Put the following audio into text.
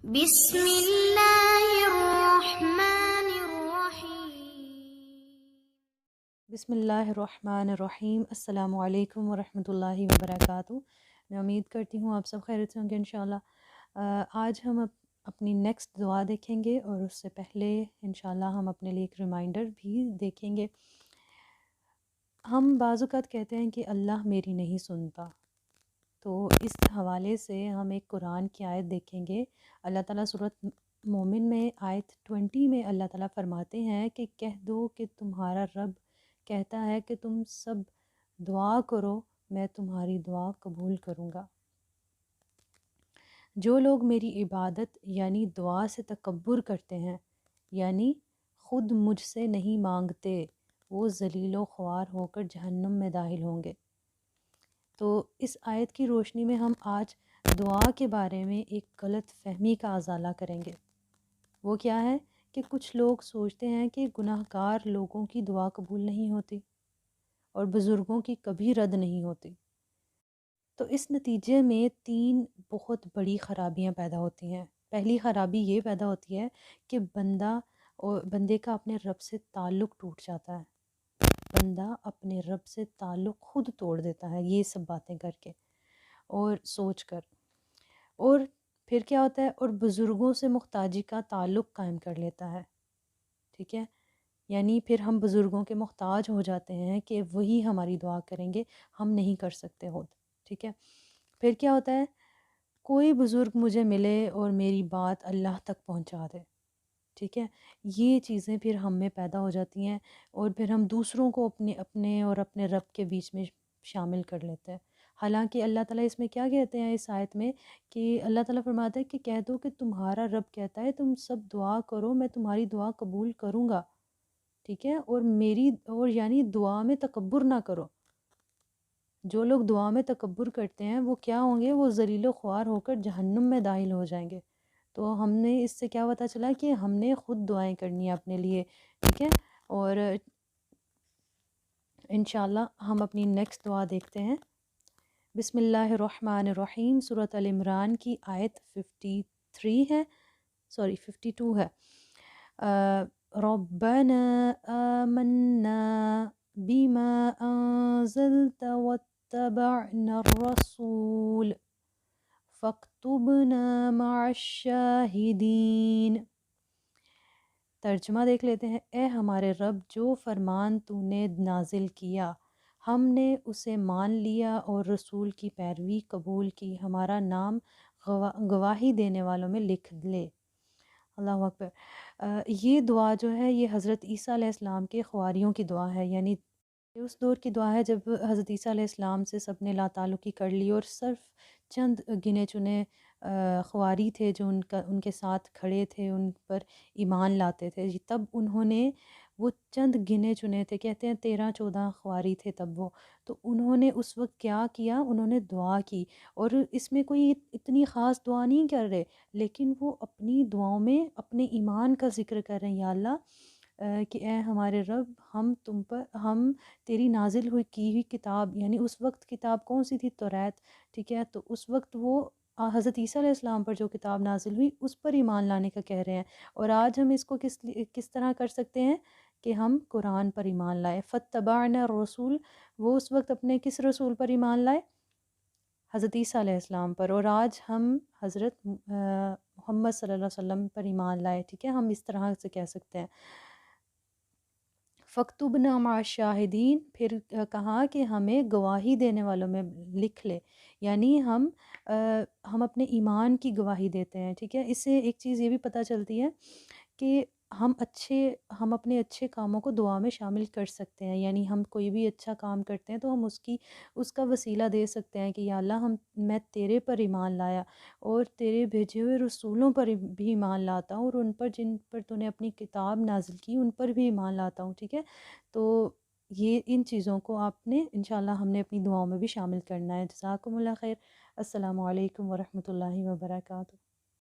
بسم اللہ الرحمن الرحیم۔ بسم اللہ الرحمن الرحیم۔ السلام علیکم ورحمۃ اللہ وبرکاتہ۔ میں امید کرتی ہوں آپ سب خیریت سے ہوں گے انشاءاللہ۔ آج ہم اپنی نیکسٹ دعا دیکھیں گے، اور اس سے پہلے انشاءاللہ ہم اپنے لیے ایک ریمائنڈر بھی دیکھیں گے۔ ہم بعض اوقات کہتے ہیں کہ اللہ میری نہیں سنتا، تو اس حوالے سے ہم ایک قرآن کی آیت دیکھیں گے۔ اللہ تعالیٰ سورۃ مومن میں آیت 20 میں اللہ تعالیٰ فرماتے ہیں کہ کہہ دو کہ تمہارا رب کہتا ہے کہ تم سب دعا کرو، میں تمہاری دعا قبول کروں گا۔ جو لوگ میری عبادت یعنی دعا سے تکبر کرتے ہیں، یعنی خود مجھ سے نہیں مانگتے، وہ ذلیل و خوار ہو کر جہنم میں داخل ہوں گے۔ تو اس آیت کی روشنی میں ہم آج دعا کے بارے میں ایک غلط فہمی کا ازالہ کریں گے۔ وہ کیا ہے کہ کچھ لوگ سوچتے ہیں کہ گناہ گار لوگوں کی دعا قبول نہیں ہوتی اور بزرگوں کی کبھی رد نہیں ہوتی۔ تو اس نتیجے میں 3 بہت بڑی خرابیاں پیدا ہوتی ہیں۔ پہلی خرابی یہ پیدا ہوتی ہے کہ بندے کا اپنے رب سے تعلق ٹوٹ جاتا ہے۔ بندہ اپنے رب سے تعلق خود توڑ دیتا ہے یہ سب باتیں کر کے اور سوچ کر، اور پھر کیا ہوتا ہے، اور بزرگوں سے محتاجی کا تعلق قائم کر لیتا ہے۔ ٹھیک ہے، یعنی پھر ہم بزرگوں کے محتاج ہو جاتے ہیں کہ وہی ہماری دعا کریں گے، ہم نہیں کر سکتے خود۔ ٹھیک ہے، پھر کیا ہوتا ہے، کوئی بزرگ مجھے ملے اور میری بات اللہ تک پہنچا دے۔ ٹھیک ہے، یہ چیزیں پھر ہم میں پیدا ہو جاتی ہیں، اور پھر ہم دوسروں کو اپنے اور اپنے رب کے بیچ میں شامل کر لیتے ہیں۔ حالانکہ اللہ تعالیٰ اس میں کیا کہتے ہیں اس آیت میں، کہ اللہ تعالیٰ فرماتا ہے کہ کہہ دو کہ تمہارا رب کہتا ہے تم سب دعا کرو، میں تمہاری دعا قبول کروں گا۔ ٹھیک ہے، اور یعنی دعا میں تکبر نہ کرو۔ جو لوگ دعا میں تکبر کرتے ہیں وہ کیا ہوں گے، وہ ذلیل و خوار ہو کر جہنم میں داخل ہو جائیں گے۔ تو ہم نے اس سے کیا پتہ چلا کہ ہم نے خود دعائیں کرنی ہیں اپنے لیے۔ ٹھیک ہے، اور انشاءاللہ ہم اپنی نیکسٹ دعا دیکھتے ہیں۔ بسم اللہ الرحمن الرحیم۔ سورۃ ال عمران کی آیت 52 ہے۔ ربنا آمنا بما انزلت واتبعنا الرسول فاکتبنا مع الشاہدین۔ ترجمہ دیکھ لیتے ہیں۔ اے ہمارے رب، جو فرمان تو نے نازل کیا ہم نے اسے مان لیا اور رسول کی پیروی قبول کی، ہمارا نام گواہی دینے والوں میں لکھ لے۔ اللہ اکبر۔ یہ دعا جو ہے یہ حضرت عیسیٰ علیہ السلام کے خواریوں کی دعا ہے، یعنی اس دور کی دعا ہے جب حضرت عیسیٰ علیہ السلام سے سب نے لا تعلقی کر لی، اور صرف چند گنے چنے خواری تھے جو ان کے ساتھ کھڑے تھے، ان پر ایمان لاتے تھے۔ تب انہوں نے وہ چند گنے چنے تھے، کہتے ہیں 13-14 خواری تھے تب وہ، تو انہوں نے اس وقت کیا کیا، انہوں نے دعا کی، اور اس میں کوئی اتنی خاص دعا نہیں کر رہے، لیکن وہ اپنی دعاؤں میں اپنے ایمان کا ذکر کر رہے ہیں۔ یا اللہ کہ اے ہمارے رب، ہم تیری نازل کی ہوئی کتاب، یعنی اس وقت کتاب کون سی تھی؟ توریت۔ ٹھیک ہے، تو اس وقت وہ حضرت عیسیٰ علیہ السلام پر جو کتاب نازل ہوئی اس پر ایمان لانے کا کہہ رہے ہیں، اور آج ہم اس کو کس طرح کر سکتے ہیں کہ ہم قرآن پر ایمان لائے۔ فاتبعنا الرسول، وہ اس وقت اپنے کس رسول پر ایمان لائے؟ حضرت عیسیٰ علیہ السلام پر، اور آج ہم حضرت محمد صلی اللہ علیہ وسلم پر ایمان لائے۔ ٹھیک ہے، ہم اس طرح سے کہہ سکتے ہیں۔ فاکتبنا مع الشاہدین، پھر کہا کہ ہمیں گواہی دینے والوں میں لکھ لے، یعنی ہم اپنے ایمان کی گواہی دیتے ہیں۔ ٹھیک ہے، اس سے ایک چیز یہ بھی پتہ چلتی ہے کہ ہم اپنے اچھے کاموں کو دعا میں شامل کر سکتے ہیں، یعنی ہم کوئی بھی اچھا کام کرتے ہیں تو ہم اس کا وسیلہ دے سکتے ہیں کہ یا اللہ میں تیرے پر ایمان لایا، اور تیرے بھیجے ہوئے رسولوں پر بھی ایمان لاتا ہوں، اور ان پر جن پر تو نے اپنی کتاب نازل کی ان پر بھی ایمان لاتا ہوں۔ ٹھیک ہے، تو ان چیزوں کو آپ نے انشاءاللہ ہم نے اپنی دعاؤں میں بھی شامل کرنا ہے۔ جزاکم اللہ خیر۔ السلام علیکم ورحمۃ اللہ وبرکاتہ۔